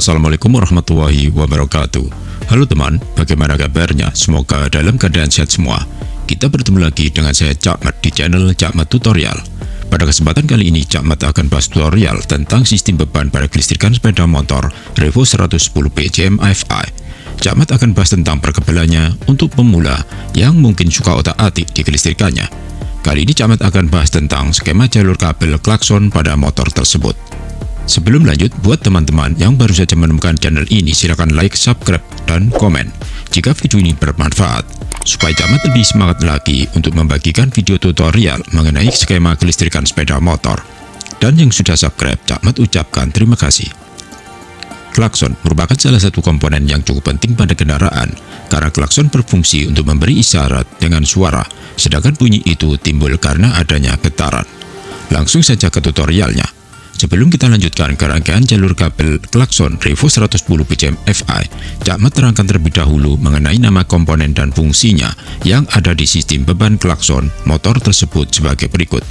Assalamualaikum warahmatullahi wabarakatuh. Halo teman, bagaimana kabarnya? Semoga dalam keadaan sehat semua. Kita bertemu lagi dengan saya Cak Mat di channel Cak Mat Tutorial. Pada kesempatan kali ini Cak Mat akan bahas tutorial tentang sistem beban pada kelistrikan sepeda motor Revo 110 PCM FI. Cak Mat akan bahas tentang perkebalannya untuk pemula yang mungkin suka otak-atik di kelistrikannya. Kali ini Cak Mat akan bahas tentang skema jalur kabel klakson pada motor tersebut. Sebelum lanjut, buat teman-teman yang baru saja menemukan channel ini, silakan like, subscribe, dan komen jika video ini bermanfaat, supaya Cak Mat lebih semangat lagi untuk membagikan video tutorial mengenai skema kelistrikan sepeda motor. Dan yang sudah subscribe, Cak Mat ucapkan terima kasih. Klakson merupakan salah satu komponen yang cukup penting pada kendaraan, karena klakson berfungsi untuk memberi isyarat dengan suara, sedangkan bunyi itu timbul karena adanya getaran. Langsung saja ke tutorialnya. Sebelum kita lanjutkan ke rangkaian jalur kabel klakson Revo 110 PCM FI, Cak Mat terangkan terlebih dahulu mengenai nama komponen dan fungsinya yang ada di sistem beban klakson motor tersebut sebagai berikut.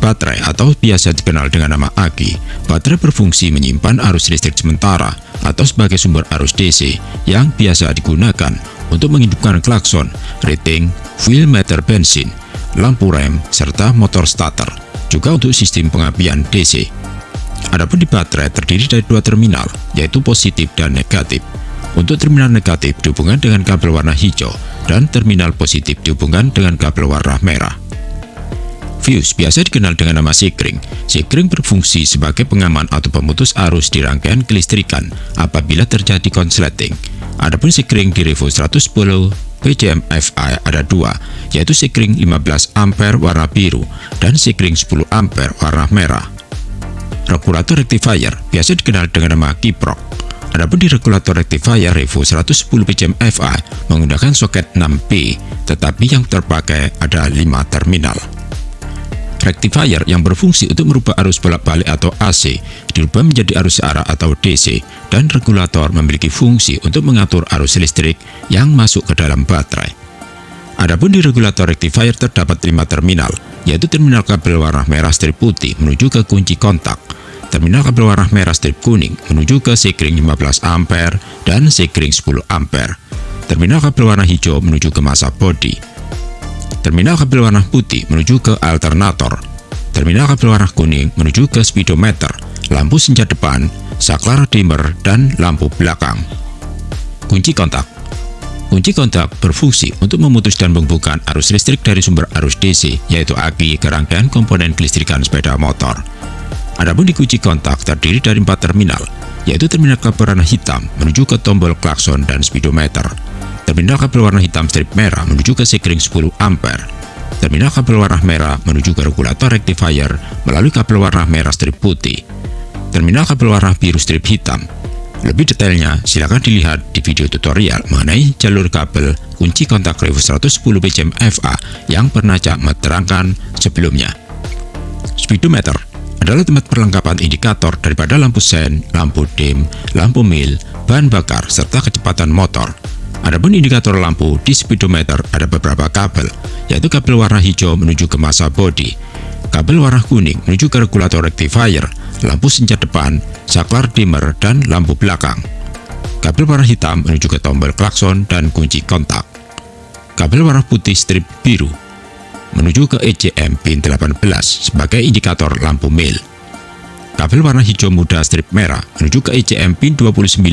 Baterai atau biasa dikenal dengan nama aki. Baterai berfungsi menyimpan arus listrik sementara atau sebagai sumber arus DC yang biasa digunakan untuk menghidupkan klakson, rating, wheel meter bensin, lampu rem, serta motor starter. Juga untuk sistem pengapian DC. Adapun di baterai terdiri dari dua terminal, yaitu positif dan negatif. Untuk terminal negatif dihubungkan dengan kabel warna hijau dan terminal positif dihubungkan dengan kabel warna merah. Fuse biasa dikenal dengan nama sekring. Sekring berfungsi sebagai pengaman atau pemutus arus di rangkaian kelistrikan apabila terjadi konsleting. Adapun sekring di Revo 110 PCM FI ada dua, yaitu sekring 15 ampere warna biru dan sekring 10 ampere warna merah. Regulator rectifier biasa dikenal dengan nama kiprok. Adapun di regulator rectifier Revo 110 PCM FI menggunakan soket 6P, tetapi yang terpakai ada 5 terminal. Rectifier yang berfungsi untuk merubah arus bolak-balik atau AC dirubah menjadi arus searah atau DC, dan regulator memiliki fungsi untuk mengatur arus listrik yang masuk ke dalam baterai. Adapun di regulator rectifier terdapat 5 terminal, yaitu terminal kabel warna merah strip putih menuju ke kunci kontak, terminal kabel warna merah strip kuning menuju ke sekring 15 ampere dan sekring 10 ampere, terminal kabel warna hijau menuju ke massa bodi, terminal kabel warna putih menuju ke alternator, terminal kabel warna kuning menuju ke speedometer, lampu senja depan, saklar dimmer, dan lampu belakang. Kunci kontak. Kunci kontak berfungsi untuk memutus dan membuka arus listrik dari sumber arus DC, yaitu aki, ke rangkaian komponen kelistrikan sepeda motor. Adapun di kunci kontak terdiri dari 4 terminal, yaitu terminal kabel warna hitam menuju ke tombol klakson dan speedometer, terminal kabel warna hitam strip merah menuju ke sekring 10 ampere, terminal kabel warna merah menuju ke regulator rectifier melalui kabel warna merah strip putih, terminal kabel warna biru strip hitam. Lebih detailnya silakan dilihat di video tutorial mengenai jalur kabel kunci kontak Revo 110 PCM FA yang pernah Cak Mat terangkan sebelumnya. Speedometer adalah tempat perlengkapan indikator daripada lampu sen, lampu dim, lampu mil, bahan bakar, serta kecepatan motor. Adapun indikator lampu di speedometer ada beberapa kabel, yaitu kabel warna hijau menuju ke massa bodi, kabel warna kuning menuju ke regulator rectifier, lampu senja depan, saklar dimmer, dan lampu belakang. Kabel warna hitam menuju ke tombol klakson dan kunci kontak. Kabel warna putih strip biru menuju ke ECM pin 18 sebagai indikator lampu mil. Kabel warna hijau muda strip merah menuju ke ECM pin 29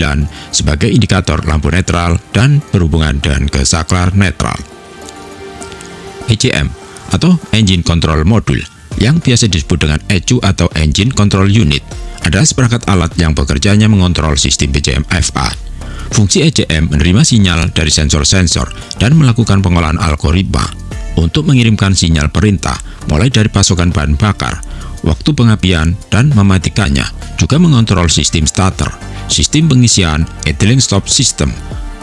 sebagai indikator lampu netral dan berhubungan dengan ke saklar netral. ECM atau Engine Control Module yang biasa disebut dengan ECU atau Engine Control Unit adalah seperangkat alat yang bekerjanya mengontrol sistem PCM FA. Fungsi ECM menerima sinyal dari sensor-sensor dan melakukan pengolahan algoritma untuk mengirimkan sinyal perintah mulai dari pasokan bahan bakar, waktu pengapian, dan mematikannya, juga mengontrol sistem starter, sistem pengisian, idling stop system,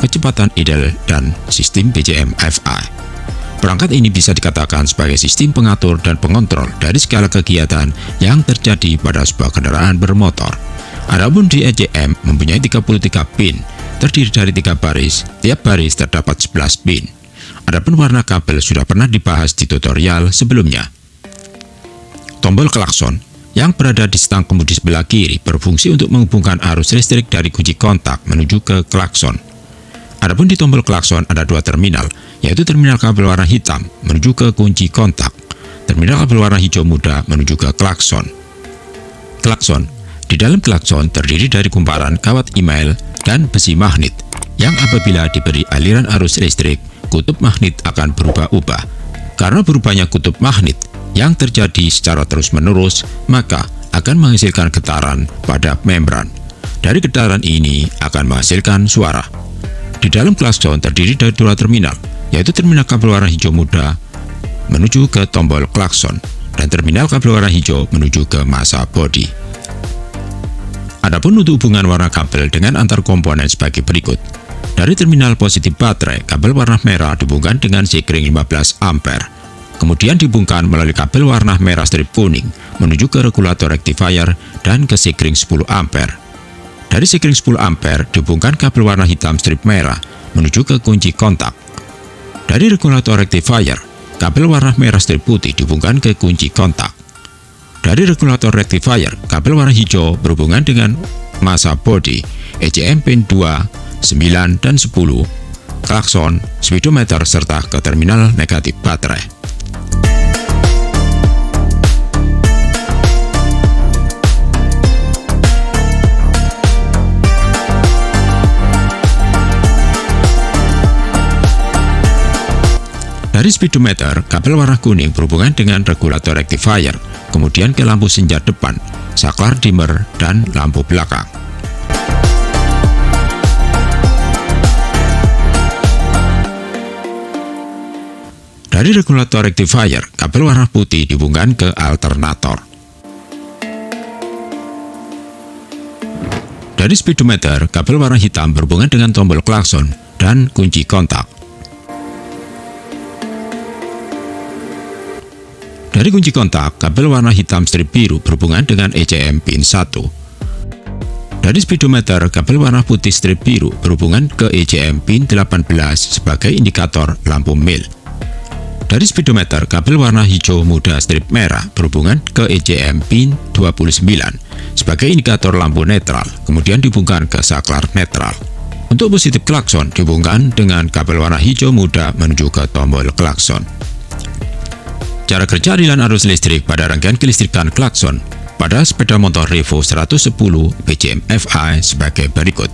kecepatan idle, dan sistem PCM FI. Perangkat ini bisa dikatakan sebagai sistem pengatur dan pengontrol dari segala kegiatan yang terjadi pada sebuah kendaraan bermotor. Adapun di ECM mempunyai 33 pin, terdiri dari 3 baris, tiap baris terdapat 11 pin. Adapun warna kabel sudah pernah dibahas di tutorial sebelumnya. Tombol klakson yang berada di stang kemudi sebelah kiri berfungsi untuk menghubungkan arus listrik dari kunci kontak menuju ke klakson. Adapun di tombol klakson ada dua terminal, yaitu terminal kabel warna hitam menuju ke kunci kontak, terminal kabel warna hijau muda menuju ke klakson. Klakson. Di dalam klakson terdiri dari kumparan kawat email dan besi magnet, yang apabila diberi aliran arus listrik, kutub magnet akan berubah-ubah. Karena berubahnya kutub magnet yang terjadi secara terus-menerus, maka akan menghasilkan getaran pada membran. Dari getaran ini akan menghasilkan suara. Di dalam klakson terdiri dari dua terminal, yaitu terminal kabel warna hijau muda menuju ke tombol klakson dan terminal kabel warna hijau menuju ke massa bodi. Adapun untuk hubungan warna kabel dengan antar komponen sebagai berikut. Dari terminal positif baterai, kabel warna merah dihubungkan dengan sekring 15 ampere. Kemudian dihubungkan melalui kabel warna merah strip kuning menuju ke regulator rectifier dan ke sekring 10 ampere. Dari sekring 10 ampere dihubungkan kabel warna hitam strip merah menuju ke kunci kontak. Dari regulator rectifier, kabel warna merah strip putih dihubungkan ke kunci kontak. Dari regulator rectifier, kabel warna hijau berhubungan dengan massa bodi, ECM pin 2, 9, dan 10, klakson, speedometer, serta ke terminal negatif baterai. Dari speedometer, kabel warna kuning berhubungan dengan regulator rectifier, kemudian ke lampu senja depan, saklar dimmer, dan lampu belakang. Dari regulator rectifier, kabel warna putih dihubungkan ke alternator. Dari speedometer, kabel warna hitam berhubungan dengan tombol klakson dan kunci kontak. Dari kunci kontak, kabel warna hitam strip biru berhubungan dengan ECM pin 1. Dari speedometer, kabel warna putih strip biru berhubungan ke ECM pin 18 sebagai indikator lampu mil. Dari speedometer, kabel warna hijau muda strip merah berhubungan ke ECM pin 29 sebagai indikator lampu netral, kemudian dihubungkan ke saklar netral. Untuk positif klakson dihubungkan dengan kabel warna hijau muda menuju ke tombol klakson. Cara kerja aliran arus listrik pada rangkaian kelistrikan klakson pada sepeda motor Revo 110 BCM FI sebagai berikut.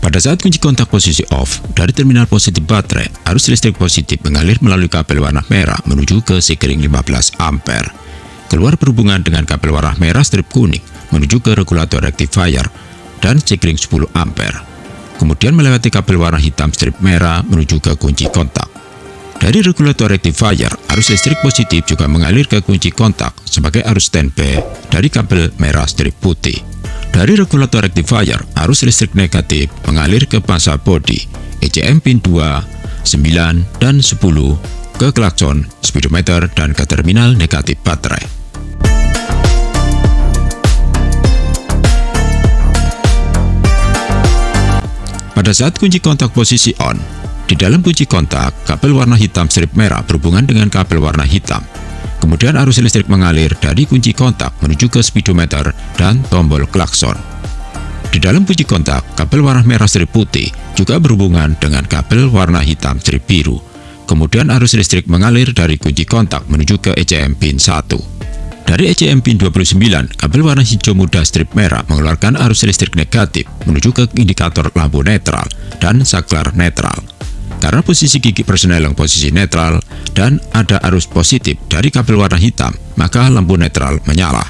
Pada saat kunci kontak posisi off, dari terminal positif baterai, arus listrik positif mengalir melalui kabel warna merah menuju ke sekring 15 ampere. Keluar berhubungan dengan kabel warna merah strip kuning menuju ke regulator rectifier dan sekring 10 ampere. Kemudian melewati kabel warna hitam strip merah menuju ke kunci kontak. Dari regulator rectifier, arus listrik positif juga mengalir ke kunci kontak sebagai arus standby dari kabel merah strip putih. Dari regulator rectifier, arus listrik negatif mengalir ke massa bodi, ECM pin 2, 9, dan 10, ke klakson, speedometer, dan ke terminal negatif baterai. Pada saat kunci kontak posisi on, di dalam kunci kontak, kabel warna hitam strip merah berhubungan dengan kabel warna hitam. Kemudian arus listrik mengalir dari kunci kontak menuju ke speedometer dan tombol klakson. Di dalam kunci kontak, kabel warna merah strip putih juga berhubungan dengan kabel warna hitam strip biru. Kemudian arus listrik mengalir dari kunci kontak menuju ke ECM pin 1. Dari ECM pin 29, kabel warna hijau muda strip merah mengeluarkan arus listrik negatif menuju ke indikator lampu netral dan saklar netral. Karena posisi gigi persneleng posisi netral dan ada arus positif dari kabel warna hitam, maka lampu netral menyala.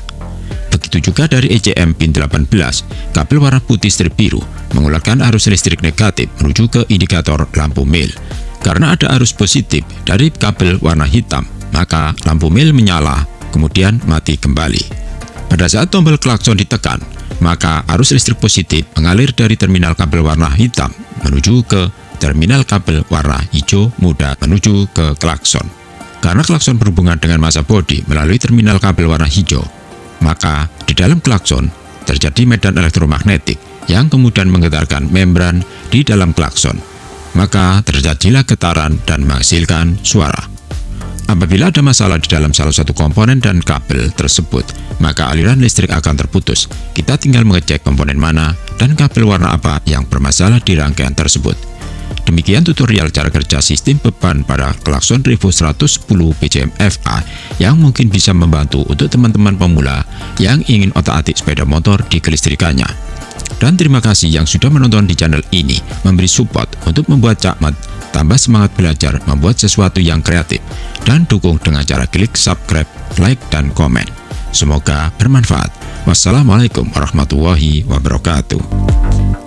Begitu juga dari ECM pin 18, kabel warna putih strip biru mengeluarkan arus listrik negatif menuju ke indikator lampu mil. Karena ada arus positif dari kabel warna hitam, maka lampu mil menyala, kemudian mati kembali. Pada saat tombol klakson ditekan, maka arus listrik positif mengalir dari terminal kabel warna hitam menuju ke terminal kabel warna hijau muda menuju ke klakson. Karena klakson berhubungan dengan massa bodi melalui terminal kabel warna hijau, maka di dalam klakson terjadi medan elektromagnetik yang kemudian menggetarkan membran di dalam klakson. Maka terjadilah getaran dan menghasilkan suara. Apabila ada masalah di dalam salah satu komponen dan kabel tersebut, maka aliran listrik akan terputus. Kita tinggal mengecek komponen mana dan kabel warna apa yang bermasalah di rangkaian tersebut. Demikian tutorial cara kerja sistem beban pada klakson Revo 110 BCM FA yang mungkin bisa membantu untuk teman-teman pemula yang ingin otak-atik sepeda motor di kelistrikannya. Dan terima kasih yang sudah menonton di channel ini, memberi support untuk membuat Cak Mat tambah semangat belajar membuat sesuatu yang kreatif, dan dukung dengan cara klik subscribe, like, dan komen. Semoga bermanfaat. Wassalamualaikum warahmatullahi wabarakatuh.